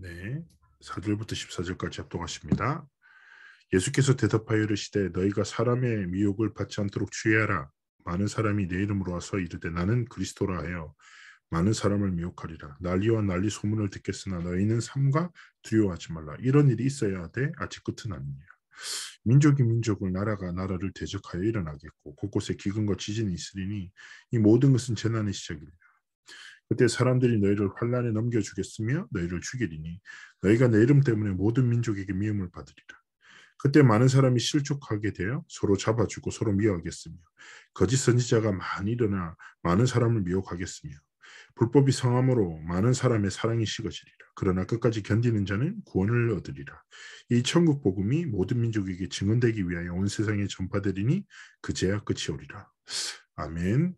네, 4절부터 14절까지 합독하십니다. 예수께서 대답하여 이르시되 너희가 사람의 미혹을 받지 않도록 주의하라. 많은 사람이 내 이름으로 와서 이르되 나는 그리스도라 하여 많은 사람을 미혹하리라. 난리와 난리 소문을 듣겠으나 너희는 삼가 두려워하지 말라. 이런 일이 있어야 하되 아직 끝은 아니니라. 민족이 민족을 나라가 나라를 대적하여 일어나겠고 곳곳에 기근과 지진이 있으리니 이 모든 것은 재난의 시작이니라. 그때 사람들이 너희를 환란에 넘겨주겠으며 너희를 죽이리니 너희가 내 이름 때문에 모든 민족에게 미움을 받으리라. 그때 많은 사람이 실족하게 되어 서로 잡아주고 서로 미워하겠으며 거짓 선지자가 많이 일어나 많은 사람을 미혹하겠으며 불법이 성함으로 많은 사람의 사랑이 식어지리라. 그러나 끝까지 견디는 자는 구원을 얻으리라. 이 천국 복음이 모든 민족에게 증언되기 위하여 온 세상에 전파되리니 그제야 끝이 오리라. 아멘.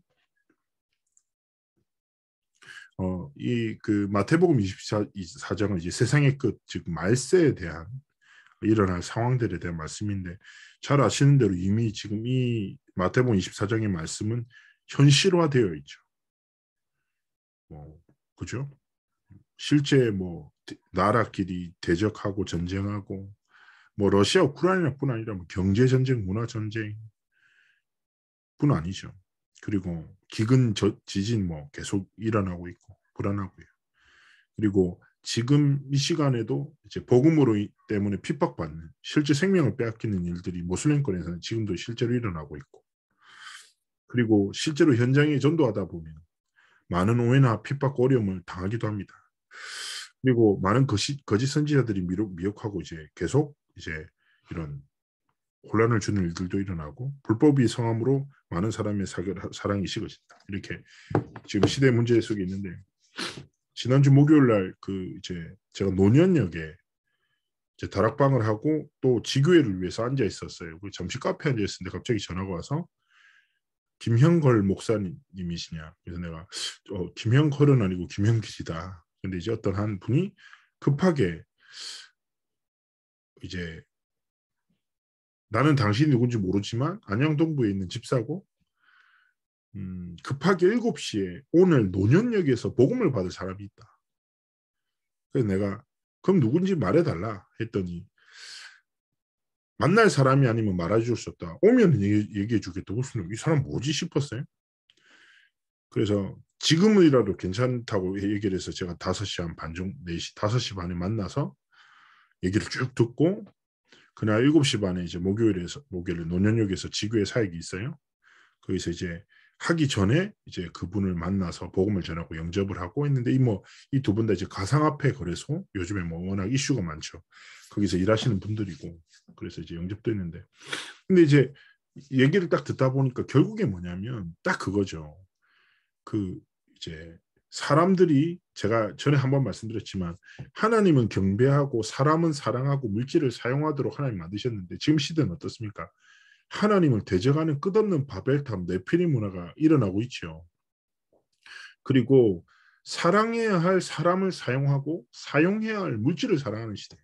그 마태복음 24장은 이제 세상의 끝, 즉 말세에 대한 일어날 상황들에 대한 말씀인데 잘 아시는 대로 이미 지금 이 마태복음 24장의 말씀은 현실화되어 있죠. 그죠? 실제 나라끼리 대적하고 전쟁하고 러시아 우크라이나뿐 아니라 경제 전쟁, 문화 전쟁뿐 아니죠. 그리고 기근 지진 계속 일어나고 있고 불안하고요. 그리고 지금 이 시간에도 이제 복음으로 때문에 핍박받는 실제 생명을 빼앗기는 일들이 모슬림권에서는 지금도 실제로 일어나고 있고 그리고 실제로 현장에 전도하다 보면 많은 오해나 핍박 어려움을 당하기도 합니다. 그리고 많은 거짓 선지자들이 미혹하고 이제 계속 이제 이런 혼란을 주는 일들도 일어나고 불법이 성함으로 많은 사람의 사랑이 식어진다. 이렇게 지금 시대 문제 속에 있는데 지난주 목요일 날 이제 제가 노년역에 이제 다락방을 하고 또 지교회를 위해서 앉아 있었어요. 잠시 카페에 앉아 있었는데 갑자기 전화가 와서 김형걸 목사님이시냐. 그래서 내가 김형걸은 아니고 김형길이다. 근데 이제 어떤 한 분이 급하게 이제 나는 당신이 누군지 모르지만 안양동부에 있는 집사고 급하게 7시에 오늘 노년역에서 복음을 받을 사람이 있다. 그래서 내가 그럼 누군지 말해달라 했더니 만날 사람이 아니면 말해줄 수 없다. 오면 얘기해 주겠다. 무슨 이 사람 뭐지 싶었어요. 그래서 지금이라도 괜찮다고 얘기를 해서 제가 5시 한 반 정도, 4시, 5시 반에 만나서 얘기를 쭉 듣고 그날 7시 반에 이제 목요일에 노년역에서 지교회 사역이 있어요. 거기서 이제 하기 전에 이제 그분을 만나서 복음을 전하고 영접을 하고 했는데 이 두 분 다 이제 가상화폐 거래소 요즘에 워낙 이슈가 많죠. 거기서 일하시는 분들이고 그래서 이제 영접도 했는데 근데 이제 얘기를 딱 듣다 보니까 결국에 뭐냐면 딱 그거죠. 이제 사람들이 제가 전에 한번 말씀드렸지만 하나님은 경배하고 사람은 사랑하고 물질을 사용하도록 하나님 만드셨는데 지금 시대는 어떻습니까? 하나님을 대적하는 끝없는 바벨탑 네피림 문화가 일어나고 있죠. 그리고 사랑해야 할 사람을 사용하고 사용해야 할 물질을 사랑하는 시대예요.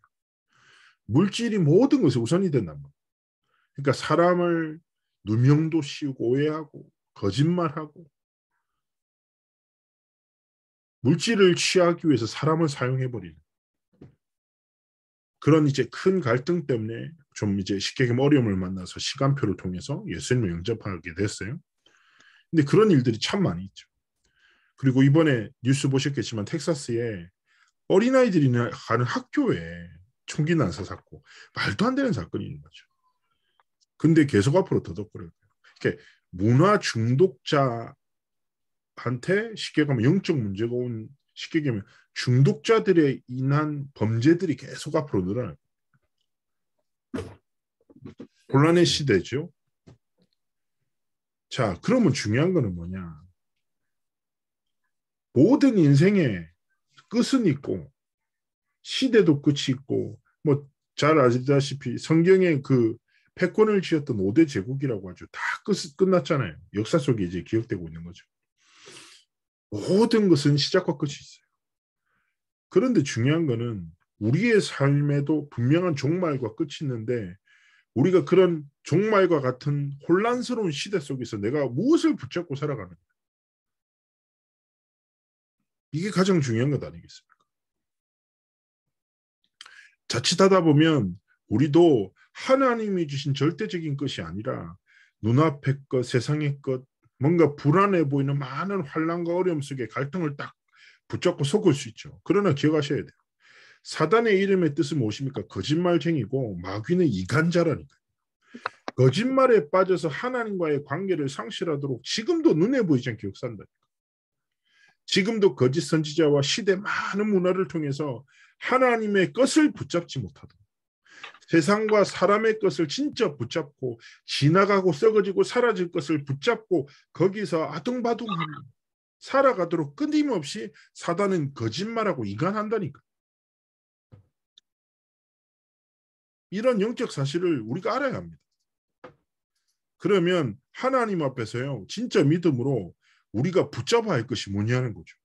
물질이 모든 것에 우선이 된단 말이에요. 그러니까 사람을 누명도 씌우고 오해하고 거짓말하고 물질을 취하기 위해서 사람을 사용해버리는 그런 이제 큰 갈등 때문에 좀 이제 쉽게 얘기하면 어려움을 만나서 시간표를 통해서 예수님을 영접하게 됐어요. 근데 그런 일들이 참 많이 있죠. 그리고 이번에 뉴스 보셨겠지만 텍사스에 어린아이들이 가는 학교에 총기 난사 사건 말도 안 되는 사건이 있는 거죠. 근데 계속 앞으로 더덕거려요. 이렇게 문화 중독자한테 쉽게 가면 영적 문제가 온 쉽게 얘기하면 중독자들에 인한 범죄들이 계속 앞으로 늘어나요. 혼란의 시대죠. 자, 그러면 중요한 거는 뭐냐? 모든 인생에 끝은 있고 시대도 끝이 있고 잘 아시다시피 성경에 패권을 쥐었던 5대 제국이라고 하죠. 다 끝났잖아요. 역사 속에 이제 기억되고 있는 거죠. 모든 것은 시작과 끝이 있어요. 그런데 중요한 거는 우리의 삶에도 분명한 종말과 끝이 있는데 우리가 그런 종말과 같은 혼란스러운 시대 속에서 내가 무엇을 붙잡고 살아가는가? 이게 가장 중요한 것 아니겠습니까? 자칫하다 보면 우리도 하나님이 주신 절대적인 것이 아니라 눈앞의 것, 세상의 것, 뭔가 불안해 보이는 많은 환난과 어려움 속에 갈등을 딱 붙잡고 속을 수 있죠. 그러나 기억하셔야 돼요. 사단의 이름의 뜻은 무엇입니까? 거짓말쟁이고 마귀는 이간자라니까요. 거짓말에 빠져서 하나님과의 관계를 상실하도록 지금도 눈에 보이지 않게 역사한다니까. 지금도 거짓 선지자와 시대 많은 문화를 통해서 하나님의 것을 붙잡지 못하도록 세상과 사람의 것을 진짜 붙잡고 지나가고 썩어지고 사라질 것을 붙잡고 거기서 아둥바둥하며 살아가도록 끊임없이 사단은 거짓말하고 이간한다니까. 이런 영적 사실을 우리가 알아야 합니다. 그러면 하나님 앞에서요, 진짜 믿음으로 우리가 붙잡아야 할 것이 뭐냐는 거죠.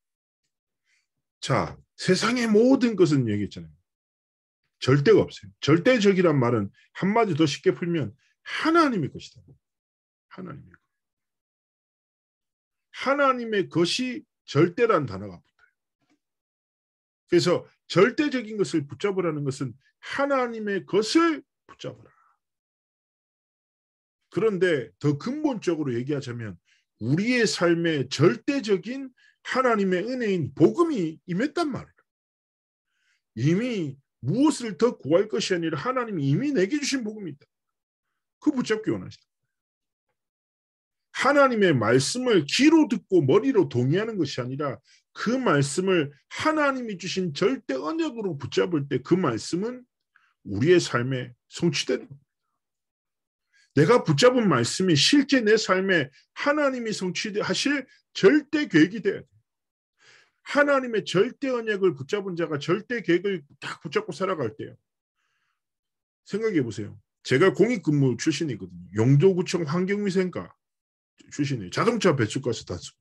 자, 세상의 모든 것은 얘기했잖아요. 절대가 없어요. 절대적이란 말은 한마디 더 쉽게 풀면 하나님의 것이다. 하나님의 것. 하나님의 것이 절대란 단어가 붙어요. 그래서 절대적인 것을 붙잡으라는 것은 하나님의 것을 붙잡으라. 그런데 더 근본적으로 얘기하자면 우리의 삶에 절대적인 하나님의 은혜인 복음이 임했단 말이에요. 이미 무엇을 더 구할 것이 아니라 하나님이 이미 내게 주신 복음이다. 그 붙잡기 원하시다. 하나님의 말씀을 귀로 듣고 머리로 동의하는 것이 아니라 그 말씀을 하나님이 주신 절대 언약으로 붙잡을 때 그 말씀은 우리의 삶에 성취되는 겁니다. 내가 붙잡은 말씀이 실제 내 삶에 하나님이 성취하실 절대 계획이 돼야 돼요. 하나님의 절대 언약을 붙잡은 자가 절대 계획을 딱 붙잡고 살아갈 때요. 생각해 보세요. 제가 공익근무 출신이거든요. 영도구청 환경위생과 출신이에요. 자동차 배출가스 단속.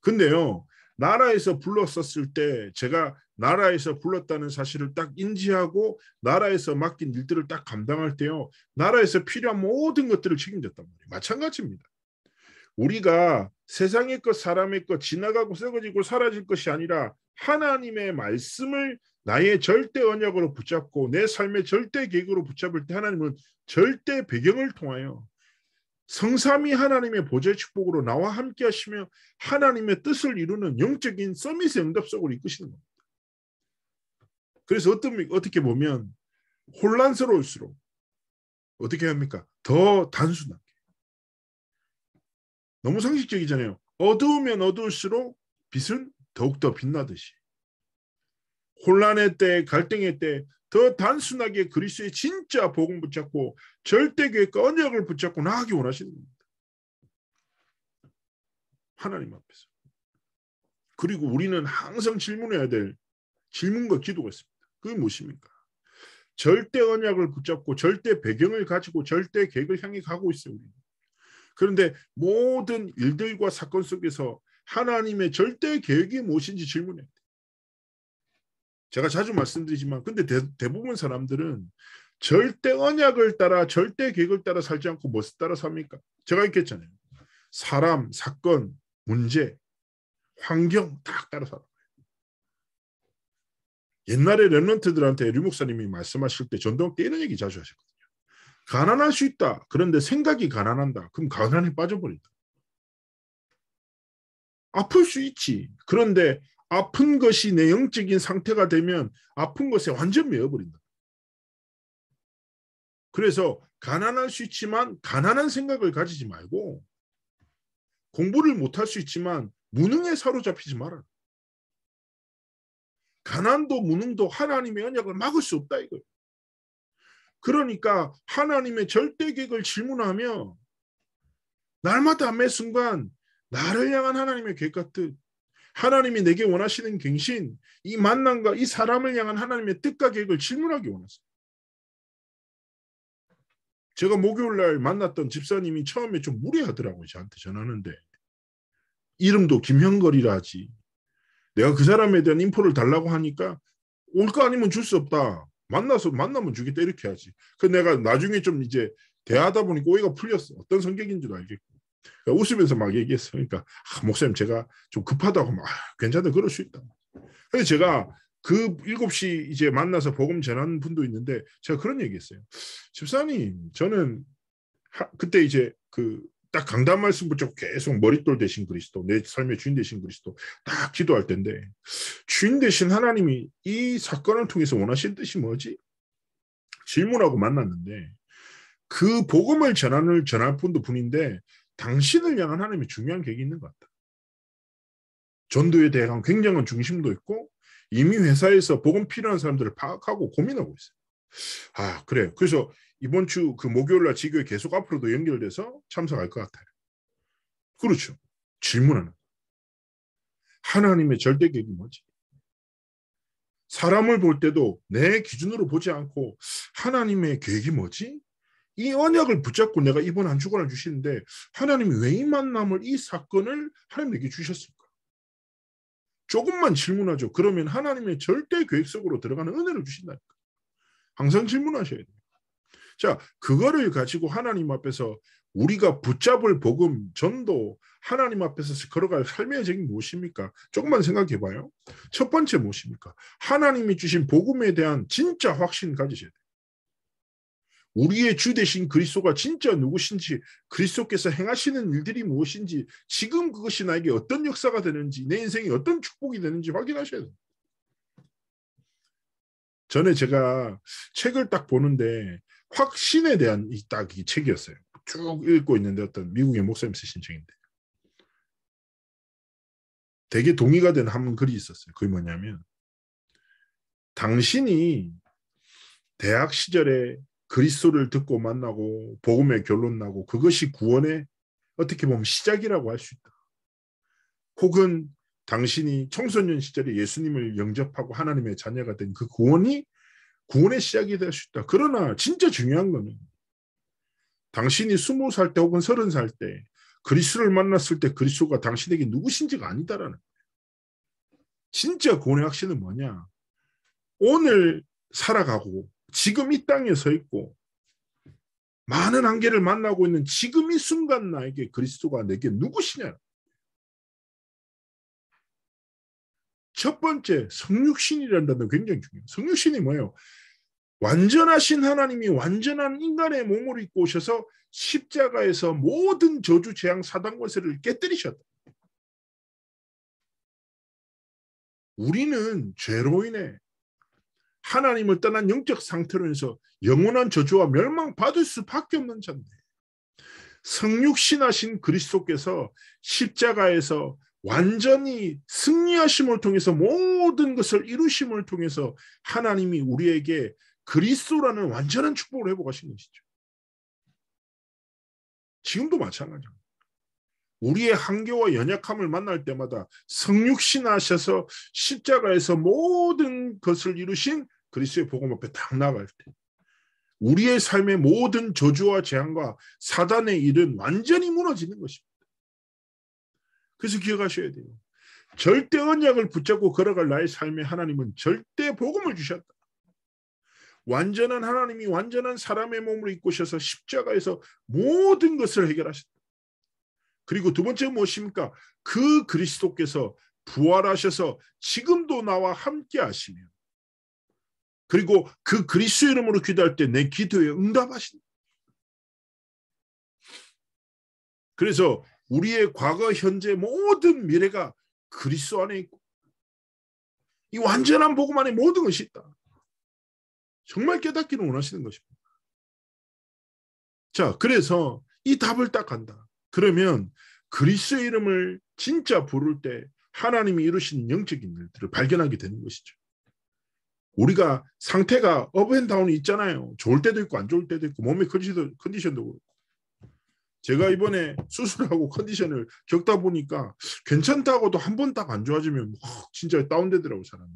근데요, 나라에서 불렀었을 때 제가 나라에서 불렀다는 사실을 딱 인지하고 나라에서 맡긴 일들을 딱 감당할 때요, 나라에서 필요한 모든 것들을 책임졌단 말이에요. 마찬가지입니다. 우리가 세상의 것, 사람의 것, 지나가고 썩어지고 사라질 것이 아니라 하나님의 말씀을 나의 절대 언약으로 붙잡고 내 삶의 절대 계획으로 붙잡을 때 하나님은 절대 배경을 통하여 성삼위 하나님의 보좌의 축복으로 나와 함께 하시며 하나님의 뜻을 이루는 영적인 서밋의 응답 속으로 이끄시는 겁니다. 그래서 어떻게 보면 혼란스러울수록 어떻게 합니까? 더 단순하게. 너무 상식적이잖아요. 어두우면 어두울수록 빛은 더욱더 빛나듯이. 혼란의 때, 갈등의 때 더 단순하게 그리스도의 진짜 복음 붙잡고 절대 계획과 언약을 붙잡고 나아가기 원하시는 겁니다. 하나님 앞에서. 그리고 우리는 항상 질문해야 될 질문과 기도가 있습니다. 그게 무엇입니까? 절대 언약을 붙잡고 절대 배경을 가지고 절대 계획을 향해 가고 있어요. 우리는. 그런데 모든 일들과 사건 속에서 하나님의 절대 계획이 무엇인지 질문해야 돼요. 제가 자주 말씀드리지만 근데 대부분 사람들은 절대 언약을 따라 절대 계획을 따라 살지 않고 무엇을 따라 삽니까? 제가 얘기했잖아요. 사람, 사건, 문제, 환경 다 따라 살아요. 옛날에 렘넌트들한테 류 목사님이 말씀하실 때 전도학 때 이런 얘기 자주 하셨거든요. 가난할 수 있다. 그런데 생각이 가난한다. 그럼 가난에 빠져버린다. 아플 수 있지. 그런데 아픈 것이 내 영적인 상태가 되면 아픈 것에 완전 매여버린다. 그래서 가난할 수 있지만 가난한 생각을 가지지 말고 공부를 못할 수 있지만 무능에 사로잡히지 말아라. 가난도 무능도 하나님의 언약을 막을 수 없다 이거예요. 그러니까 하나님의 절대 계획을 질문하며 날마다 매 순간 나를 향한 하나님의 계획 같은 하나님이 내게 원하시는 갱신, 이 만남과 이 사람을 향한 하나님의 뜻과 계획을 질문하기 원하세요. 제가 목요일날 만났던 집사님이 처음에 좀 무례하더라고요. 저한테 전하는데. 이름도 김형걸이라 하지. 내가 그 사람에 대한 인포를 달라고 하니까 올 거 아니면 줄 수 없다. 만나면 주겠다 이렇게 하지. 그 내가 나중에 좀 이제 대하다 보니까 오해가 풀렸어. 어떤 성격인 줄 알겠고. 그러니까 웃으면서 막 얘기했어. 그러니까 목사님 제가 좀 급하다고 막 괜찮다 그럴 수 있다. 그래서 제가 그 7시 이제 만나서 복음 전하는 분도 있는데 제가 그런 얘기했어요. 집사님, 저는 그때 이제 그 딱 강단 말씀 붙잡고 계속 머릿돌 대신 그리스도, 내 삶의 주인 되신 그리스도 딱 기도할 텐데, 주인 되신 하나님이 이 사건을 통해서 원하신 뜻이 뭐지? 질문하고 만났는데, 그 복음을 전할 분인데 당신을 향한 하나님의 중요한 계획이 있는 것 같다. 전도에 대한 굉장한 중심도 있고 이미 회사에서 복음 필요한 사람들을 파악하고 고민하고 있어요. 아, 그래. 그래서 이번 주 그 목요일 날 지교회 계속 앞으로도 연결돼서 참석할 것 같아요. 그렇죠. 질문하는. 하나님의 절대 계획이 뭐지? 사람을 볼 때도 내 기준으로 보지 않고 하나님의 계획이 뭐지? 이 언약을 붙잡고 내가 이번 한 주간을 주시는데 하나님이 왜 이 만남을, 이 사건을 하나님에게 주셨을까? 조금만 질문하죠. 그러면 하나님의 절대 계획 속으로 들어가는 은혜를 주신다니까. 항상 질문하셔야 돼요. 자, 그거를 가지고 하나님 앞에서 우리가 붙잡을 복음, 전도, 하나님 앞에서 걸어갈 삶의 적이 무엇입니까? 조금만 생각해 봐요. 첫 번째 무엇입니까? 하나님이 주신 복음에 대한 진짜 확신 가지셔야 돼요. 우리의 주 되신 그리스도가 진짜 누구신지, 그리스도께서 행하시는 일들이 무엇인지, 지금 그것이 나에게 어떤 역사가 되는지, 내 인생에 어떤 축복이 되는지 확인하셔야 돼요. 전에 제가 책을 딱 보는데 확신에 대한 딱 이 책이었어요. 쭉 읽고 있는데 어떤 미국의 목사님 쓰신 책인데 되게 동의가 된 한 글이 있었어요. 그게 뭐냐면, 당신이 대학 시절에 그리스도를 듣고 만나고 복음의 결론 나고 그것이 구원의 어떻게 보면 시작이라고 할 수 있다. 혹은 당신이 청소년 시절에 예수님을 영접하고 하나님의 자녀가 된 그 구원의 시작이 될 수 있다. 그러나 진짜 중요한 거는 당신이 20살 때 혹은 30살 때 그리스도를 만났을 때 그리스도가 당신에게 누구신지가 아니다라는 거예요. 진짜 구원의 확신은 뭐냐? 오늘 살아가고 지금 이 땅에 서 있고 많은 한계를 만나고 있는 지금 이 순간 나에게 그리스도가 내게 누구시냐? 첫 번째, 성육신이라는 단어 굉장히 중요해요. 성육신이 뭐예요? 완전하신 하나님이 완전한 인간의 몸을 입고 오셔서 십자가에서 모든 저주, 재앙, 사단 권세를 깨뜨리셨다. 우리는 죄로 인해 하나님을 떠난 영적 상태로 해서 영원한 저주와 멸망받을 수밖에 없는 자인데, 성육신하신 그리스도께서 십자가에서 완전히 승리하심을 통해서 모든 것을 이루심을 통해서 하나님이 우리에게 그리스도라는 완전한 축복을 회복하신 것이죠. 지금도 마찬가지입니다. 우리의 한계와 연약함을 만날 때마다 성육신하셔서 십자가에서 모든 것을 이루신 그리스도의 복음 앞에 딱 나갈 때 우리의 삶의 모든 저주와 재앙과 사단의 일은 완전히 무너지는 것입니다. 그래서 기억하셔야 돼요. 절대 언약을 붙잡고 걸어갈 나의 삶에 하나님은 절대 복음을 주셨다. 완전한 하나님이 완전한 사람의 몸을 입고 오셔서 십자가에서 모든 것을 해결하셨다. 그리고 두 번째 무엇입니까? 그 그리스도께서 부활하셔서 지금도 나와 함께 하시며, 그리고 그 그리스도 이름으로 기도할 때 내 기도에 응답하신다. 그래서 우리의 과거, 현재, 모든 미래가 그리스도 안에 있고 이 완전한 복음 안에 모든 것이 있다. 정말 깨닫기를 원하시는 것입니다. 자, 그래서 이 답을 딱 간다. 그러면 그리스도의 이름을 진짜 부를 때 하나님이 이루신 영적인 일들을 발견하게 되는 것이죠. 우리가 상태가 업앤다운이 있잖아요. 좋을 때도 있고 안 좋을 때도 있고 몸의 컨디션도 그렇고. 제가 이번에 수술하고 컨디션을 겪다 보니까 괜찮다고도 한 번 딱 안 좋아지면 진짜 다운되더라고, 사람이.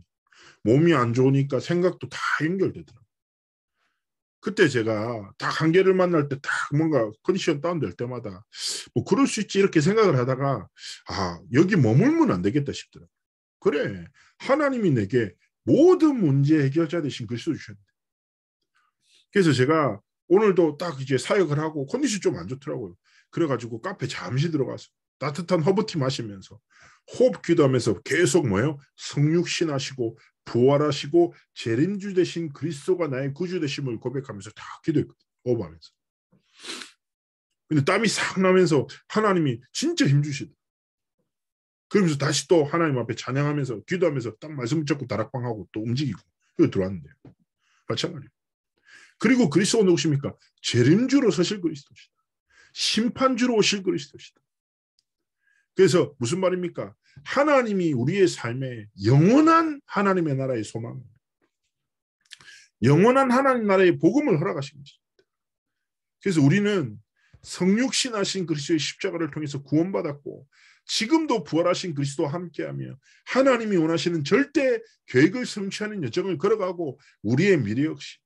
몸이 안 좋으니까 생각도 다 연결되더라고. 그때 제가 딱 한계를 만날 때 딱 뭔가 컨디션 다운될 때마다 뭐 그럴 수 있지 이렇게 생각을 하다가 여기 머물면 안 되겠다 싶더라고요. 그래, 하나님이 내게 모든 문제 해결자 되신 그리스도 주셨는데. 그래서 제가 오늘도 딱 이제 사역을 하고 컨디션이 좀 안 좋더라고요. 그래가지고 카페 잠시 들어가서 따뜻한 허브티 마시면서 호흡 기도하면서 계속 뭐예요? 성육신하시고 부활하시고 재림주 되신 그리스도가 나의 구주 되심을 고백하면서 다 기도했거든요. 오버하면서. 근데 땀이 싹 나면서 하나님이 진짜 힘주시다. 그러면서 다시 또 하나님 앞에 찬양하면서 기도하면서 딱 말씀 붙잡고 다락방하고 또 움직이고 여기 들어왔는데요. 마찬가지예요. 그리고 그리스도가 누구십니까? 재림주로 서실 그리스도시다. 심판주로 오실 그리스도시다. 그래서 무슨 말입니까? 하나님이 우리의 삶에 영원한 하나님의 나라의 소망, 영원한 하나님 나라의 복음을 허락하신 것입니다. 그래서 우리는 성육신하신 그리스도의 십자가를 통해서 구원받았고 지금도 부활하신 그리스도와 함께하며 하나님이 원하시는 절대 계획을 성취하는 여정을 걸어가고 우리의 미래 역시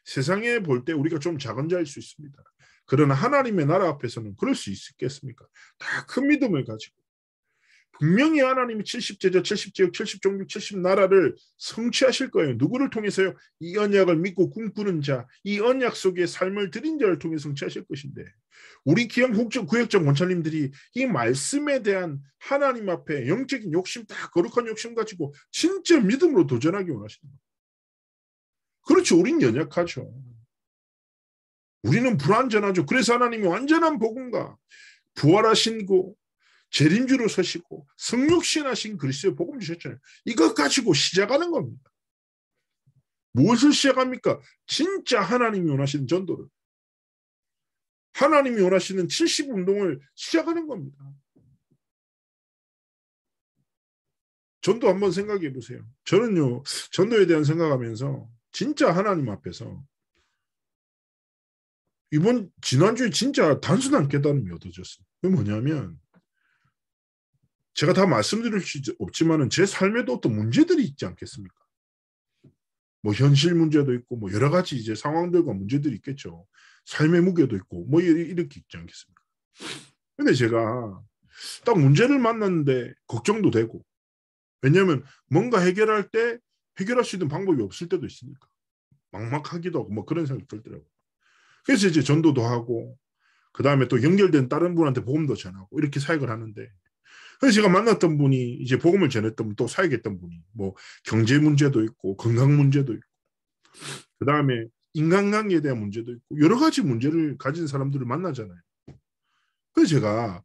세상에 볼 때 우리가 좀 작은 자일 수 있습니다. 그러나 하나님의 나라 앞에서는 그럴 수 있겠습니까? 다 큰 믿음을 가지고 분명히 하나님이 70제자, 70지역, 70종족, 70나라를 성취하실 거예요. 누구를 통해서요? 이 언약을 믿고 꿈꾸는 자, 이 언약 속에 삶을 드린 자를 통해 성취하실 것인데 우리 기왕 구역적 원천님들이 이 말씀에 대한 하나님 앞에 영적인 욕심, 다 거룩한 욕심 가지고 진짜 믿음으로 도전하기 원하시는 거예요. 그렇죠. 우린 연약하죠. 우리는 불완전하죠. 그래서 하나님이 완전한 복음과 부활하신 고 재림주로 서시고 성육신하신 그리스도의 복음 주셨잖아요. 이것 가지고 시작하는 겁니다. 무엇을 시작합니까? 진짜 하나님이 원하시는 전도를. 하나님이 원하시는 70운동을 시작하는 겁니다. 전도 한번 생각해 보세요. 저는요. 전도에 대한 생각하면서 진짜 하나님 앞에서 지난주에 진짜 단순한 깨달음이 얻어졌어요. 그게 뭐냐면 제가 다 말씀드릴 수 없지만은 제 삶에도 어떤 문제들이 있지 않겠습니까? 뭐 현실 문제도 있고 뭐 여러 가지 이제 상황들과 문제들이 있겠죠. 삶의 무게도 있고 뭐 이렇게 있지 않겠습니까? 근데 제가 딱 문제를 만났는데 걱정도 되고 왜냐하면 뭔가 해결할 때 해결할 수 있는 방법이 없을 때도 있으니까 막막하기도 하고 뭐 그런 생각이 들더라고요. 그래서 이제 전도도 하고 그 다음에 또 연결된 다른 분한테 복음도 전하고 이렇게 사역을 하는데 그래서 제가 만났던 분이 이제 복음을 전했던 분, 또 사역했던 분이 뭐 경제 문제도 있고 건강 문제도 있고 그 다음에 인간관계에 대한 문제도 있고 여러 가지 문제를 가진 사람들을 만나잖아요. 그래서 제가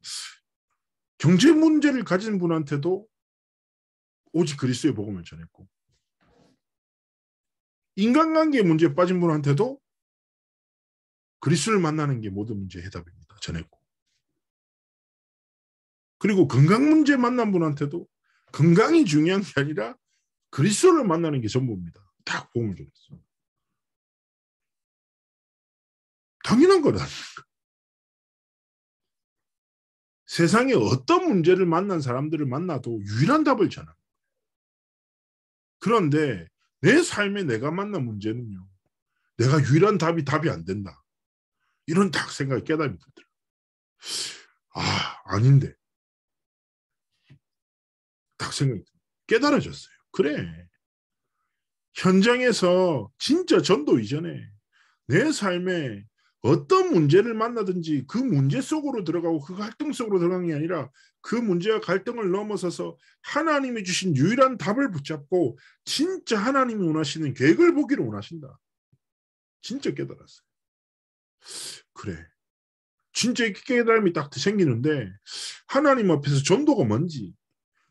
경제 문제를 가진 분한테도 오직 그리스도의 복음을 전했고 인간관계 문제에 빠진 분한테도 그리스도를 만나는 게 모든 문제의 해답입니다. 전했고 그리고 건강 문제 만난 분한테도 건강이 중요한 게 아니라 그리스도를 만나는 게 전부입니다. 다 복음을 전했어요. 당연한 거라니까. 세상에 어떤 문제를 만난 사람들을 만나도 유일한 답을 전합니다. 그런데 내 삶에 내가 만난 문제는요. 내가 유일한 답이 안 된다. 이런 딱 생각이 깨달음이 들더라고요. 아닌데. 딱 생각이 깨달아졌어요. 그래. 현장에서 진짜 전도 이전에 내 삶에 어떤 문제를 만나든지 그 문제 속으로 들어가고 그 갈등 속으로 들어가는 게 아니라 그 문제와 갈등을 넘어서서 하나님이 주신 유일한 답을 붙잡고 진짜 하나님이 원하시는 계획을 보기를 원하신다. 진짜 깨달았어요. 그래. 진짜 깨달음이 딱 생기는데 하나님 앞에서 전도가 뭔지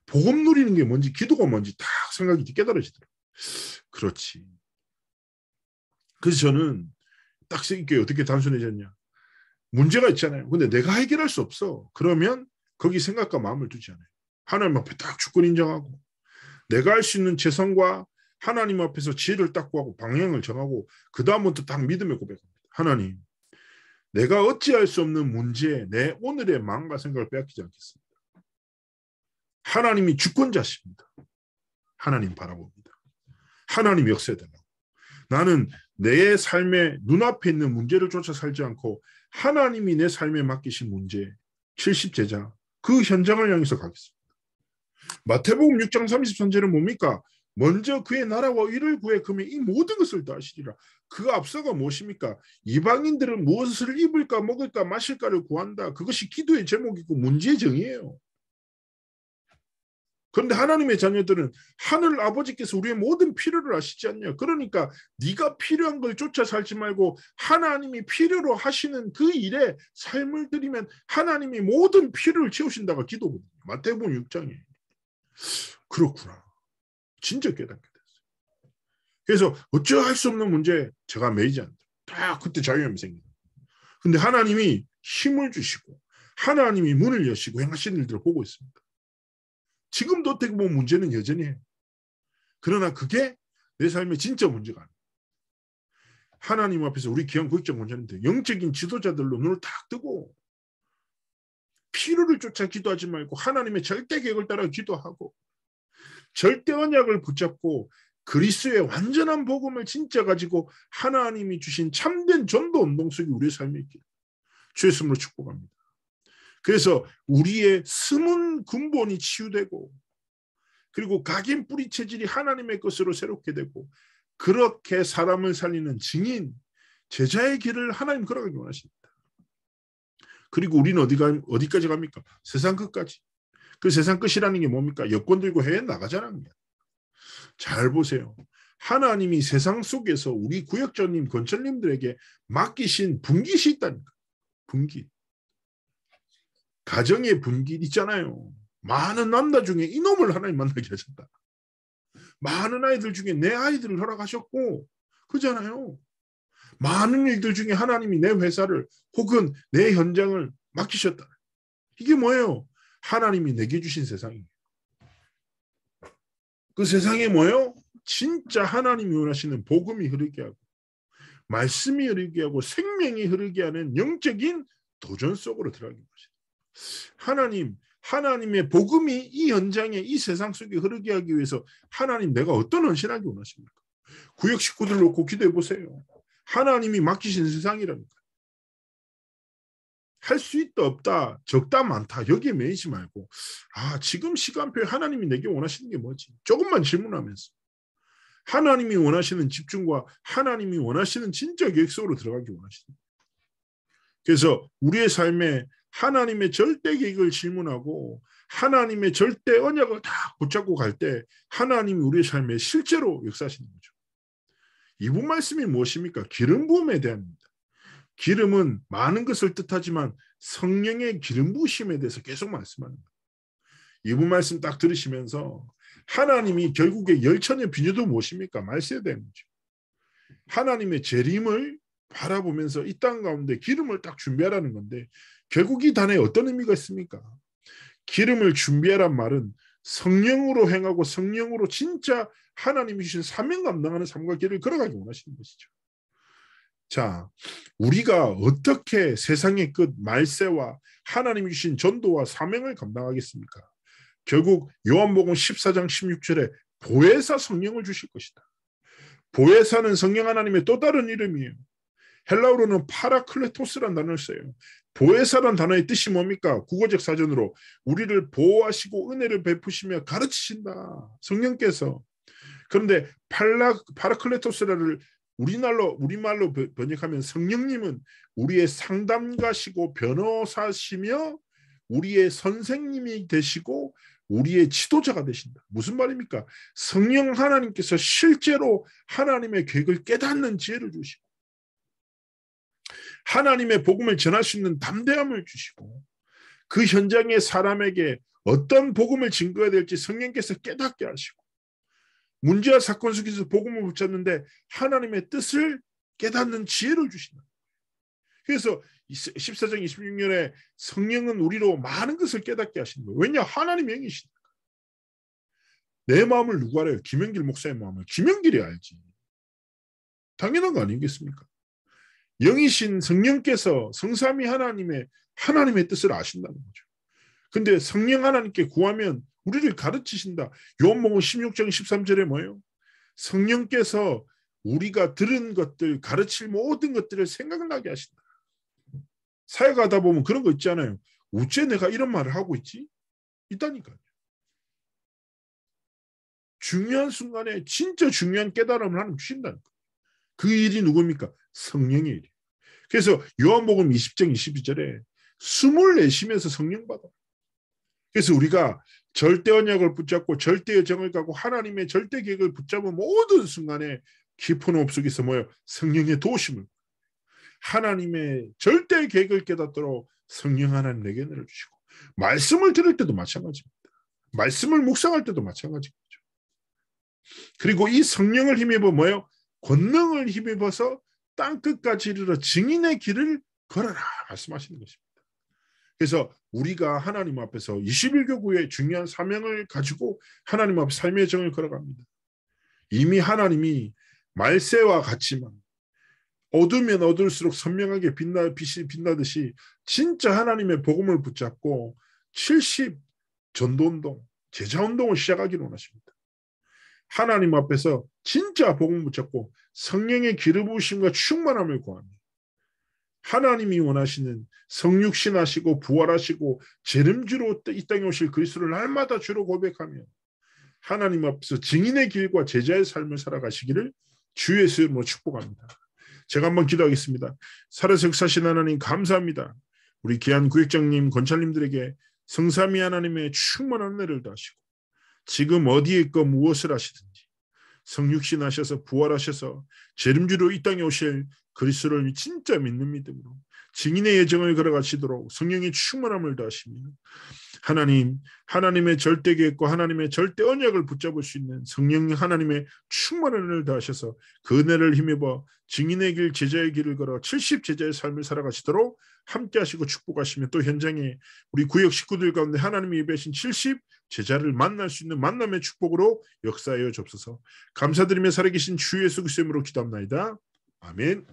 복음 누리는 게 뭔지 기도가 뭔지 딱 생각이 깨달아지더라고요. 그렇지. 그래서 저는 딱 이게 어떻게 단순해졌냐. 문제가 있잖아요. 근데 내가 해결할 수 없어. 그러면 거기 생각과 마음을 두지 않아요. 하나님 앞에 딱 주권 인정하고 내가 할 수 있는 최선과 하나님 앞에서 지혜를 딱 구하고 방향을 정하고 그 다음부터 딱 믿음의 고백합니다. 하나님, 내가 어찌할 수 없는 문제에 내 오늘의 마음과 생각을 빼앗기지 않겠습니다. 하나님이 주권자십니다. 하나님 바라봅니다. 하나님 역사해달라고. 나는 내 삶의 눈앞에 있는 문제를 쫓아 살지 않고 하나님이 내 삶에 맡기신 문제 70제자 그 현장을 향해서 가겠습니다. 마태복음 6장 33절은 뭡니까? 먼저 그의 나라와 의를 구해 그러면 이 모든 것을 다 하시리라. 그 앞서가 무엇입니까? 이방인들은 무엇을 입을까 먹을까 마실까를 구한다. 그것이 기도의 제목이고 문제의 정의예요. 그런데 하나님의 자녀들은 하늘 아버지께서 우리의 모든 필요를 아시지 않냐. 그러니까 네가 필요한 걸 쫓아 살지 말고 하나님이 필요로 하시는 그 일에 삶을 들이면 하나님이 모든 필요를 채우신다가 기도거든요. 마태복음 6장에. 그렇구나. 진짜 깨닫게 됐어요. 그래서 어찌할 수 없는 문제에 제가 매이지 않다. 다 그때 자유함이 생깁니다. 근데 하나님이 힘을 주시고 하나님이 문을 여시고 행하시는 일들을 보고 있습니다. 지금도 어떻게 보면 문제는 여전히 해요. 그러나 그게 내 삶의 진짜 문제가 아니에요. 하나님 앞에서 우리 귀한 고객적 문제인데 영적인 지도자들로 눈을 탁 뜨고 필요를 쫓아 기도하지 말고 하나님의 절대 계획을 따라 기도하고 절대 언약을 붙잡고 그리스도의 완전한 복음을 진짜 가지고 하나님이 주신 참된 전도 운동 속에 우리의 삶이 있기를 주의 이름으로 축복합니다. 그래서 우리의 숨은 근본이 치유되고 그리고 각인 뿌리 체질이 하나님의 것으로 새롭게 되고 그렇게 사람을 살리는 증인, 제자의 길을 하나님 걸어가기 원하십니다. 그리고 우리는 어디까지 갑니까? 세상 끝까지. 그 세상 끝이라는 게 뭡니까? 여권 들고 해외 나가자는 거야. 잘 보세요. 하나님이 세상 속에서 우리 구역장님, 건철님들에게 맡기신 분깃이 있다니까. 분깃. 가정의 분깃 있잖아요. 많은 남자 중에 이놈을 하나님 만나게 하셨다. 많은 아이들 중에 내 아이들을 허락하셨고 그잖아요. 많은 일들 중에 하나님이 내 회사를 혹은 내 현장을 맡기셨다. 이게 뭐예요? 하나님이 내게 주신 세상이에요. 그 세상에 뭐예요? 진짜 하나님이 원하시는 복음이 흐르게 하고 말씀이 흐르게 하고 생명이 흐르게 하는 영적인 도전 속으로 들어가는 것이다. 하나님의 복음이 이 현장에 이 세상 속에 흐르게 하기 위해서 하나님 내가 어떤 헌신하기 원하십니까? 구역 식구들 놓고 기도해 보세요. 하나님이 맡기신 세상이라니까. 할 수 있다 없다 적다 많다 여기에 매이지 말고 지금 시간표에 하나님이 내게 원하시는 게 뭐지? 조금만 질문하면서 하나님이 원하시는 집중과 하나님이 원하시는 진짜 계획 속으로 들어가기 원하십니다. 그래서 우리의 삶에 하나님의 절대 계획을 질문하고 하나님의 절대 언약을 다 붙잡고 갈 때 하나님이 우리의 삶에 실제로 역사하시는 거죠. 이분 말씀이 무엇입니까? 기름 부음에 대한입니다. 기름은 많은 것을 뜻하지만 성령의 기름 부으심에 대해서 계속 말씀합니다. 이분 말씀 딱 들으시면서 하나님이 결국에 열천의 비유도 무엇입니까? 말씀에 대한 거죠. 하나님의 재림을 바라보면서 이 땅 가운데 기름을 딱 준비하라는 건데 결국 이 단어에 어떤 의미가 있습니까? 기름을 준비하란 말은 성령으로 행하고 성령으로 진짜 하나님이 주신 사명 감당하는 삶과 길을 걸어가기 원하시는 것이죠. 자, 우리가 어떻게 세상의 끝 말세와 하나님이 주신 전도와 사명을 감당하겠습니까? 결국 요한복음 14장 16절에 보혜사 성령을 주실 것이다. 보혜사는 성령 하나님의 또 다른 이름이에요. 헬라어로는 파라클레토스라는 단어를 써요. 보혜사란 단어의 뜻이 뭡니까? 국어적 사전으로 우리를 보호하시고 은혜를 베푸시며 가르치신다. 성령께서. 그런데 파라클레토스라를 우리말로 번역하면 성령님은 우리의 상담가시고 변호사시며 우리의 선생님이 되시고 우리의 지도자가 되신다. 무슨 말입니까? 성령 하나님께서 실제로 하나님의 계획을 깨닫는 지혜를 주시고 하나님의 복음을 전할 수 있는 담대함을 주시고 그 현장의 사람에게 어떤 복음을 증거해야 될지 성령께서 깨닫게 하시고 문제와 사건 속에서 복음을 붙였는데 하나님의 뜻을 깨닫는 지혜를 주신다. 그래서 14장 26절에 성령은 우리로 많은 것을 깨닫게 하시는 거예요. 왜냐? 하나님의 영이시니까. 내 마음을 누가 알아요? 김영길 목사의 마음을 김영길이 알지. 당연한 거 아니겠습니까? 영이신 성령께서 성삼위 하나님의 뜻을 아신다는 거죠. 근데 성령 하나님께 구하면 우리를 가르치신다. 요한복음 16장 13절에 뭐예요? 성령께서 우리가 들은 것들, 가르칠 모든 것들을 생각나게 하신다. 사역하다 보면 그런 거 있잖아요. 어째 내가 이런 말을 하고 있지? 있다니까요. 중요한 순간에 진짜 중요한 깨달음을 하나님 주신다니까. 그 일이 누굽니까? 성령의 일이에요. 그래서 요한복음 20장 22절에 숨을 내쉬면서 성령 받아. 그래서 우리가 절대 언약을 붙잡고 절대의 정을 가고 하나님의 절대 계획을 붙잡은 모든 순간에 깊은 호흡 속에서 뭐예요? 성령의 도우심을, 하나님의 절대 계획을 깨닫도록 성령 하나님 내게 내려주시고, 말씀을 들을 때도 마찬가지입니다. 말씀을 묵상할 때도 마찬가지죠. 그리고 이 성령을 힘입어 뭐예요? 권능을 힘입어서 땅끝까지 이르러 증인의 길을 걸어라 말씀하시는 것입니다. 그래서 우리가 하나님 앞에서 21교구의 중요한 사명을 가지고 하나님 앞에 삶의 정을 걸어갑니다. 이미 하나님이 말세와 같지만 어두면 어두울수록 선명하게 빛이 빛나듯이 진짜 하나님의 복음을 붙잡고 70 전도운동, 제자운동을 시작하기를 원하십니다. 하나님 앞에서 진짜 복음 붙잡고 성령의 기름 부으심과 충만함을 구합니다. 하나님이 원하시는 성육신 하시고 부활하시고 재림주로 이 땅에 오실 그리스도를 날마다 주로 고백하며 하나님 앞에서 증인의 길과 제자의 삶을 살아가시기를 주 예수의 이름으로 축복합니다. 제가 한번 기도하겠습니다. 살아서 역사하신 하나님 감사합니다. 우리 귀한 구역장님, 권찰님들에게 성삼위 하나님의 충만한 은혜를 다하시고 지금 어디에 있고 무엇을 하시든지 성육신 하셔서 부활하셔서 재림주로 이 땅에 오실 그리스도를 진짜 믿는 믿음으로 증인의 예정을 걸어가시도록 성령의 충만함을 다하시며 하나님, 하나님의 절대 계획과 하나님의 절대 언약을 붙잡을 수 있는 성령 하나님의 충만한 은혜를 다하셔서 그 은혜를 힘입어 증인의 길, 제자의 길을 걸어 70 제자의 삶을 살아가시도록 함께 하시고 축복하시며 또 현장에 우리 구역 식구들 가운데 하나님이 예배하신 70 제자를 만날 수 있는 만남의 축복으로 역사하여 주옵소서. 감사드리며 살아계신 주 예수 그리스도의 이름으로 기도합나이다. 아멘.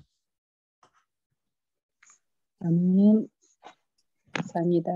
아멘. 감사합니다.